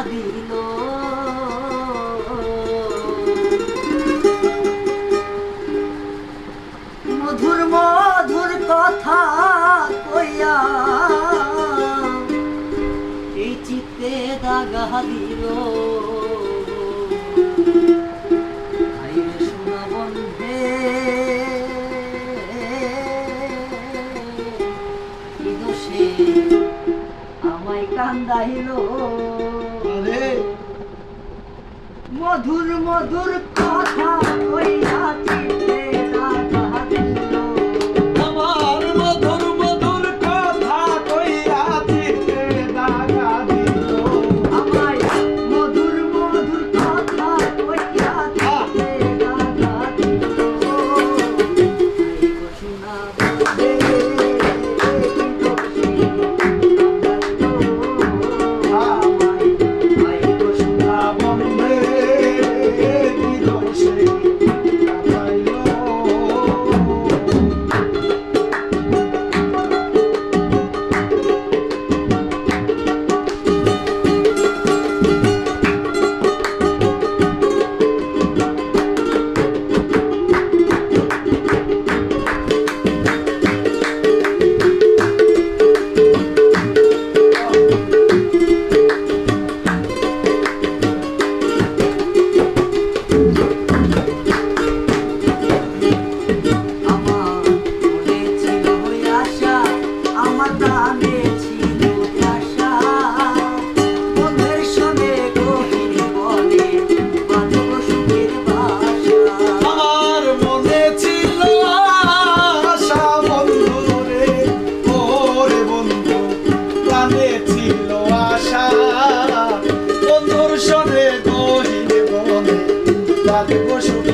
দিল মধুর মধুর কথা কইয়া এই চিত্তে দাগা দিল সোনা বন্ধে কি দোষে আমায় কান্দাইল মধুর মধুর কথা কইয়া চিত্তে দাগা দিল আমার মধুর মধুর কথা কইয়া চিত্তে দাগা দিল আমায় মধুর মধুর কথা কইয়া চিত্তে দাগা দিল সোনা বন্ধে বন্ধুর সনে গহিনে বনে বাজে বসু